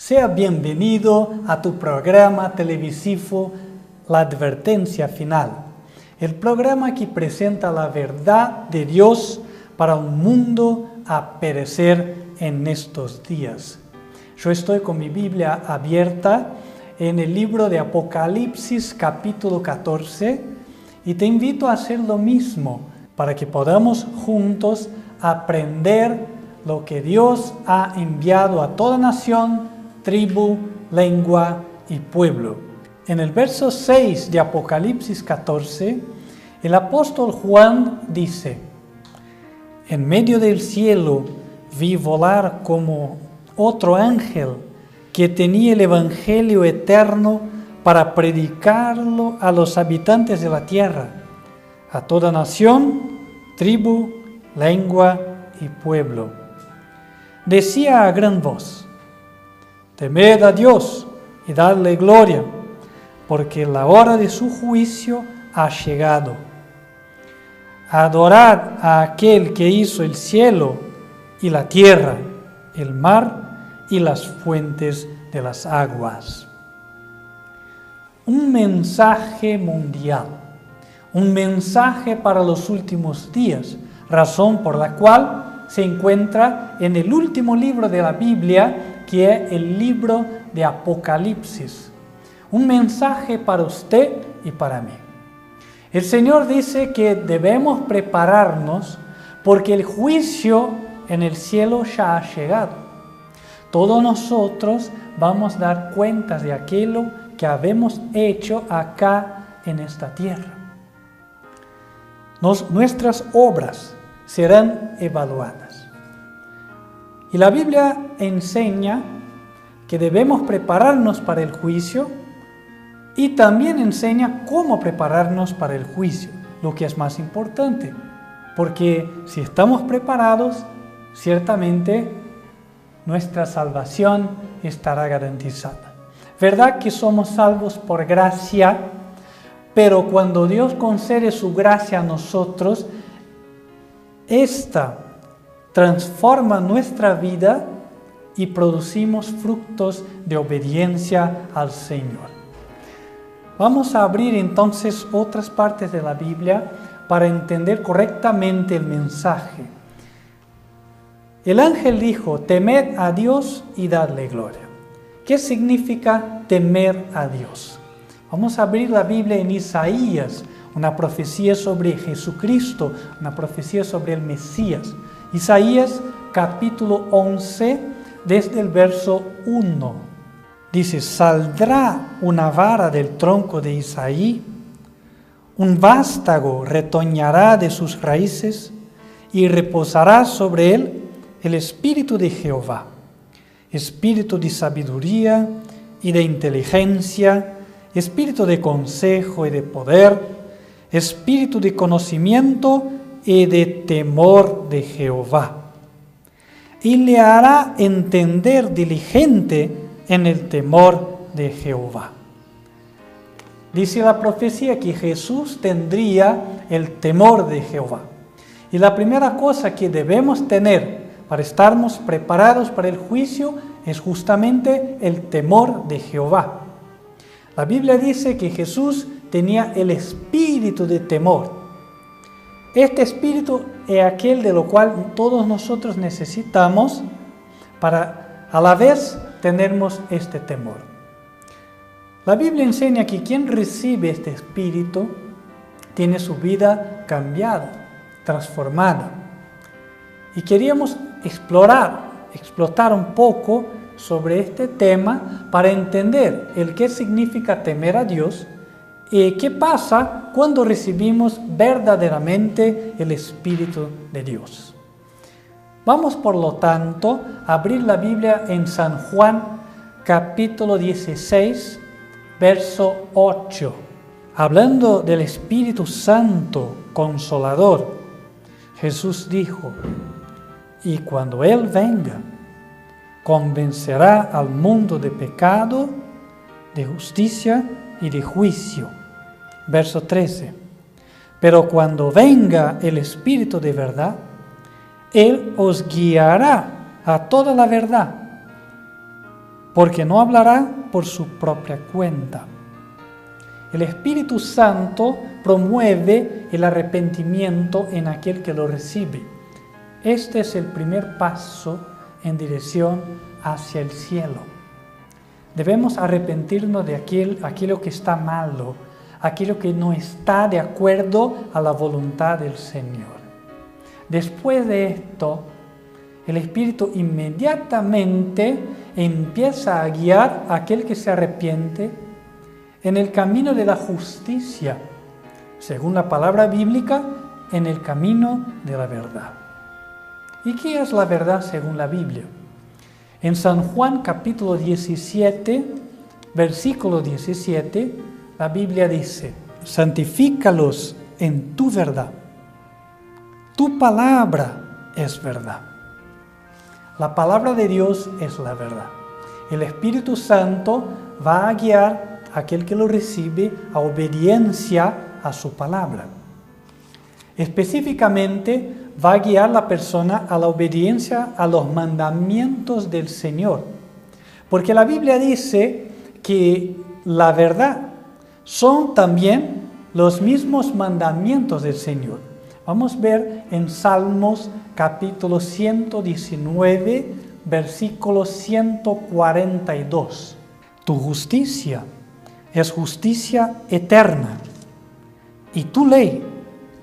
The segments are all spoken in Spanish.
Sea bienvenido a tu programa televisivo La Advertencia Final, el programa que presenta la verdad de Dios para un mundo a perecer en estos días. Yo estoy con mi Biblia abierta en el libro de Apocalipsis capítulo 14 y te invito a hacer lo mismo para que podamos juntos aprender lo que Dios ha enviado a toda nación, tribu, lengua y pueblo. En el verso 6 de Apocalipsis 14, el apóstol Juan dice: en medio del cielo vi volar como otro ángel que tenía el evangelio eterno para predicarlo a los habitantes de la tierra, a toda nación, tribu, lengua y pueblo. Decía a gran voz: temed a Dios y dadle gloria, porque la hora de su juicio ha llegado. Adorad a aquel que hizo el cielo y la tierra, el mar y las fuentes de las aguas. Un mensaje mundial, un mensaje para los últimos días, razón por la cual se encuentra en el último libro de la Biblia, que es el libro de Apocalipsis. Un mensaje para usted y para mí. El Señor dice que debemos prepararnos porque el juicio en el cielo ya ha llegado. Todos nosotros vamos a dar cuentas de aquello que habemos hecho acá en esta tierra. Nuestras obras serán evaluadas. Y la Biblia enseña que debemos prepararnos para el juicio y también enseña cómo prepararnos para el juicio, lo que es más importante, porque si estamos preparados, ciertamente nuestra salvación estará garantizada. ¿Verdad que somos salvos por gracia? Pero cuando Dios concede su gracia a nosotros, esta transforma nuestra vida y producimos frutos de obediencia al Señor. Vamos a abrir entonces otras partes de la Biblia para entender correctamente el mensaje. El ángel dijo: temed a Dios y dadle gloria. ¿Qué significa temer a Dios? Vamos a abrir la Biblia en Isaías, una profecía sobre Jesucristo, una profecía sobre el Mesías. Isaías capítulo 11, desde el verso 1. Dice: saldrá una vara del tronco de Isaí, un vástago retoñará de sus raíces y reposará sobre él el espíritu de Jehová, espíritu de sabiduría y de inteligencia, espíritu de consejo y de poder, espíritu de conocimiento y de temor de Jehová. Y le hará entender diligente en el temor de Jehová. Dice la profecía que Jesús tendría el temor de Jehová. Y la primera cosa que debemos tener para estarnos preparados para el juicio es justamente el temor de Jehová. La Biblia dice que Jesús tenía el espíritu de temor. Este espíritu es aquel de lo cual todos nosotros necesitamos para a la vez tenermos este temor. La Biblia enseña que quien recibe este espíritu tiene su vida cambiada, transformada. Y queríamos explotar un poco sobre este tema para entender el qué significa temer a Dios y qué pasa cuando recibimos verdaderamente el Espíritu de Dios. Vamos, por lo tanto, a abrir la Biblia en San Juan, capítulo 16, verso 8. Hablando del Espíritu Santo, Consolador, Jesús dijo: y cuando Él venga, convencerá al mundo de pecado, de justicia y de juicio. Verso 13. Pero cuando venga el Espíritu de verdad, Él os guiará a toda la verdad, porque no hablará por su propia cuenta. El Espíritu Santo promueve el arrepentimiento en aquel que lo recibe. Este es el primer paso en dirección hacia el cielo. Debemos arrepentirnos de aquello que está malo, aquello que no está de acuerdo a la voluntad del Señor. Después de esto, el Espíritu inmediatamente empieza a guiar a aquel que se arrepiente en el camino de la justicia, según la palabra bíblica, en el camino de la verdad. ¿Y qué es la verdad según la Biblia? En San Juan capítulo 17, versículo 17, la Biblia dice: santifícalos en tu verdad. Tu palabra es verdad. La palabra de Dios es la verdad. El Espíritu Santo va a guiar a aquel que lo recibe a obediencia a su palabra. Específicamente, va a guiar a la persona a la obediencia a los mandamientos del Señor. Porque la Biblia dice que la verdad son también los mismos mandamientos del Señor. Vamos a ver en Salmos capítulo 119, versículo 142. Tu justicia es justicia eterna y tu ley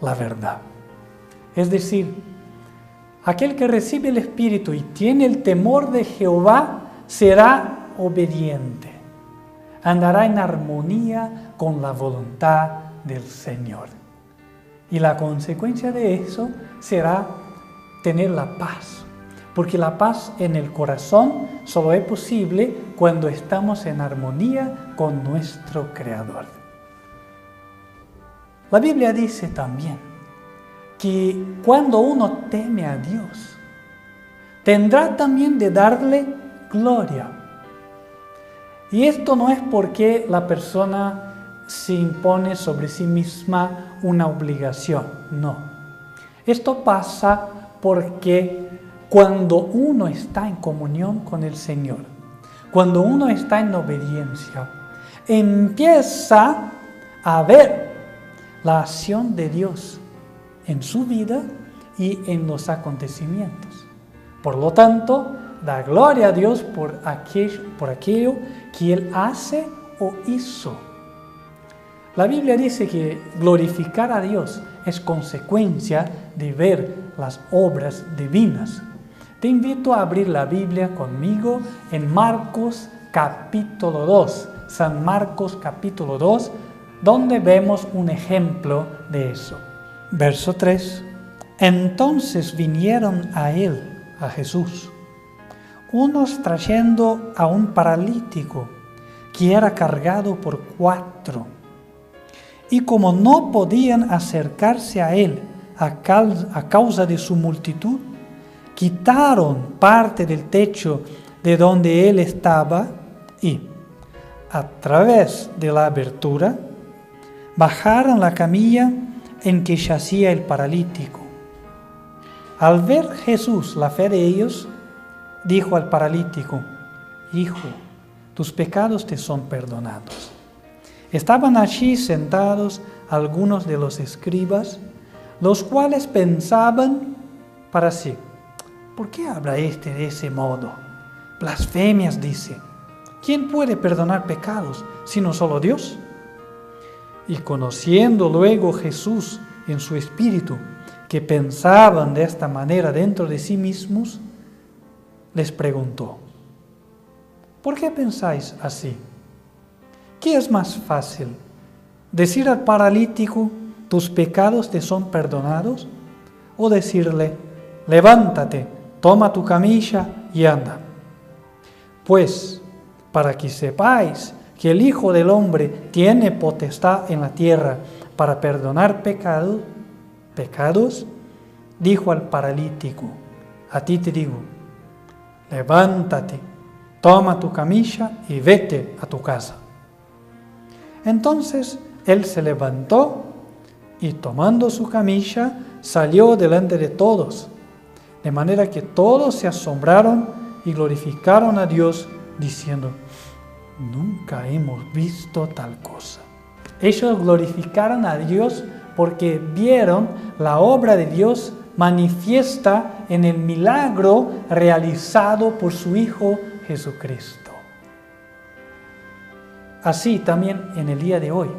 la verdad. Es decir, aquel que recibe el Espíritu y tiene el temor de Jehová será obediente. Andará en armonía con la voluntad del Señor. Y la consecuencia de eso será tener la paz. Porque la paz en el corazón solo es posible cuando estamos en armonía con nuestro Creador. La Biblia dice también que cuando uno teme a Dios, tendrá también de darle gloria. Y esto no es porque la persona se impone sobre sí misma una obligación, no. Esto pasa porque cuando uno está en comunión con el Señor, cuando uno está en obediencia, empieza a ver la acción de Dios en su vida y en los acontecimientos. Por lo tanto, da gloria a Dios por aquello que Él hace o hizo. La Biblia dice que glorificar a Dios es consecuencia de ver las obras divinas. Te invito a abrir la Biblia conmigo en Marcos capítulo 2, San Marcos capítulo 2, donde vemos un ejemplo de eso. Verso 3. Entonces vinieron a él, a Jesús, unos trayendo a un paralítico que era cargado por 4. Y como no podían acercarse a él a causa de su multitud, quitaron parte del techo de donde él estaba y, a través de la abertura, bajaron la camilla en que yacía el paralítico. Al ver Jesús la fe de ellos, dijo al paralítico: Hijo, tus pecados te son perdonados. Estaban allí sentados algunos de los escribas, los cuales pensaban para sí: ¿por qué habla este de ese modo? Blasfemias dice. ¿Quién puede perdonar pecados sino solo Dios? Y conociendo luego Jesús en su espíritu que pensaban de esta manera dentro de sí mismos, les preguntó: ¿por qué pensáis así? ¿Qué es más fácil? ¿Decir al paralítico: tus pecados te son perdonados? ¿O decirle: levántate, toma tu camilla y anda? Pues, para que sepáis que el Hijo del Hombre tiene potestad en la tierra para perdonar pecados, dijo al paralítico: a ti te digo, levántate, toma tu camilla y vete a tu casa. Entonces él se levantó y tomando su camilla salió delante de todos, de manera que todos se asombraron y glorificaron a Dios diciendo, nunca hemos visto tal cosa. Ellos glorificaron a Dios porque vieron la obra de Dios manifiesta en el milagro realizado por su Hijo Jesucristo. Así también en el día de hoy,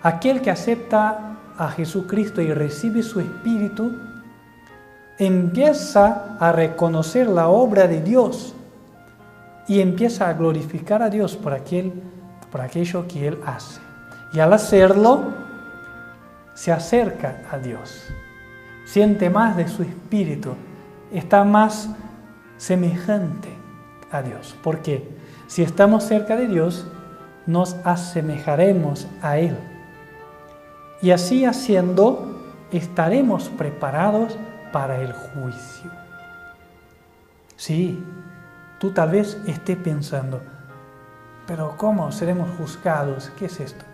aquel que acepta a Jesucristo y recibe su Espíritu, empieza a reconocer la obra de Dios y empieza a glorificar a Dios por aquello que Él hace. Y al hacerlo, se acerca a Dios, siente más de su Espíritu, está más semejante a Dios. Porque si estamos cerca de Dios, nos asemejaremos a Él. Y así haciendo, estaremos preparados para el juicio. Sí, tú tal vez estés pensando, pero ¿cómo seremos juzgados? ¿Qué es esto?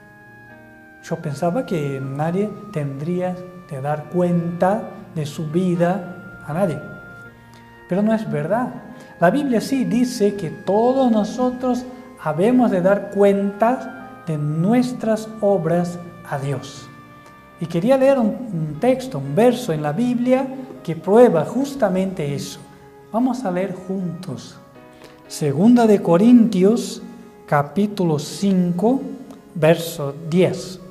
Yo pensaba que nadie tendría que dar cuenta de su vida a nadie. Pero no es verdad. La Biblia sí dice que todos nosotros habemos de dar cuenta de nuestras obras a Dios. Y quería leer un texto, un verso en la Biblia que prueba justamente eso. Vamos a leer juntos. 2 de Corintios, capítulo 5, verso 10.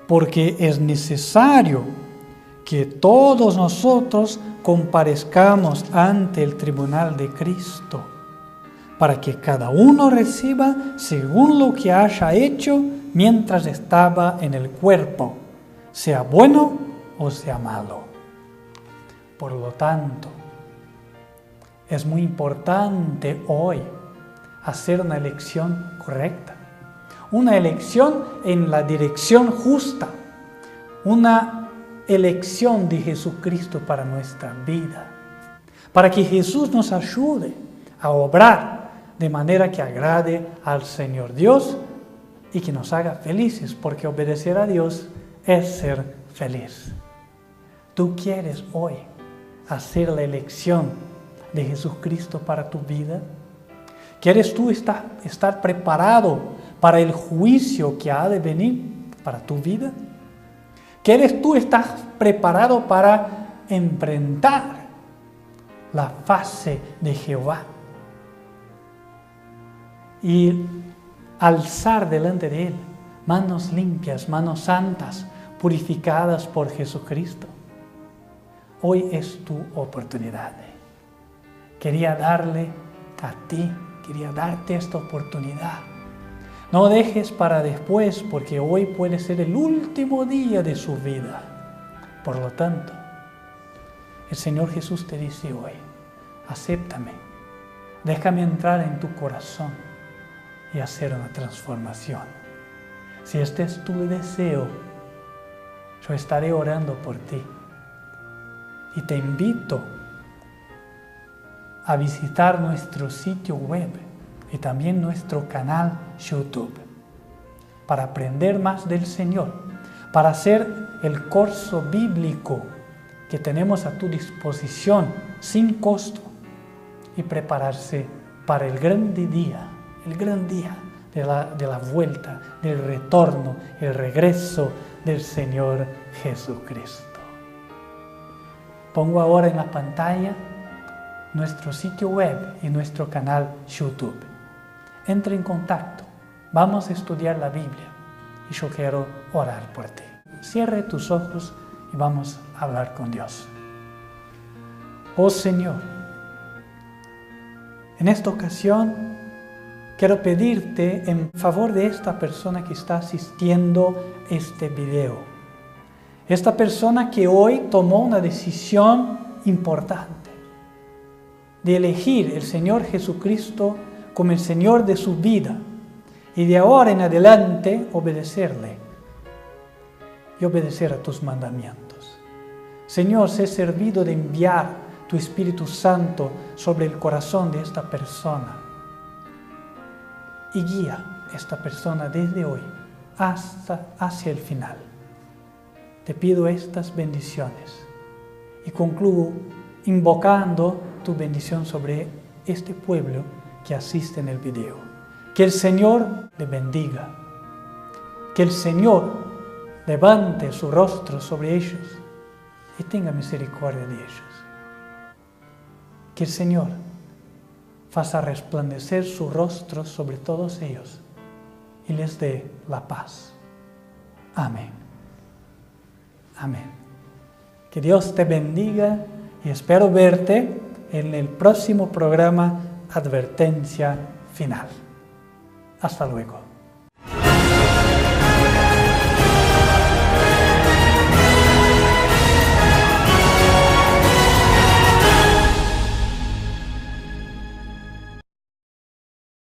Porque es necesario que todos nosotros comparezcamos ante el tribunal de Cristo, para que cada uno reciba según lo que haya hecho mientras estaba en el cuerpo, sea bueno o sea malo. Por lo tanto, es muy importante hoy hacer una elección correcta, una elección en la dirección justa, una elección de Jesucristo para nuestra vida, para que Jesús nos ayude a obrar de manera que agrade al Señor Dios y que nos haga felices, porque obedecer a Dios es ser feliz. ¿Tú quieres hoy hacer la elección de Jesucristo para tu vida? ¿Quieres tú estar preparado para el juicio que ha de venir para tu vida? ¿Quieres tú estar preparado para enfrentar la fase de Jehová y alzar delante de Él manos limpias, manos santas, purificadas por Jesucristo? Hoy es tu oportunidad. Quería darte esta oportunidad. No dejes para después, porque hoy puede ser el último día de su vida. Por lo tanto, el Señor Jesús te dice hoy, acéptame, déjame entrar en tu corazón y hacer una transformación. Si este es tu deseo, yo estaré orando por ti. Y te invito a visitar nuestro sitio web y también nuestro canal YouTube para aprender más del Señor, para hacer el curso bíblico que tenemos a tu disposición sin costo y prepararse para el gran día de la vuelta, del retorno, el regreso del Señor Jesucristo. Pongo ahora en la pantalla nuestro sitio web y nuestro canal YouTube. Entra en contacto, vamos a estudiar la Biblia y yo quiero orar por ti. Cierre tus ojos y vamos a hablar con Dios. Oh Señor, en esta ocasión quiero pedirte en favor de esta persona que está asistiendo a este video. Esta persona que hoy tomó una decisión importante de elegir el Señor Jesucristo como el Señor de su vida y de ahora en adelante obedecerle y obedecer a tus mandamientos. Señor, sé servido de enviar tu Espíritu Santo sobre el corazón de esta persona y guía a esta persona desde hoy hacia el final. Te pido estas bendiciones y concluyo invocando tu bendición sobre este pueblo que asisten el video. Que el Señor le bendiga. Que el Señor levante su rostro sobre ellos y tenga misericordia de ellos. Que el Señor faça resplandecer su rostro sobre todos ellos y les dé la paz. Amén. Amén. Que Dios te bendiga y espero verte en el próximo programa Advertencia Final. Hasta luego.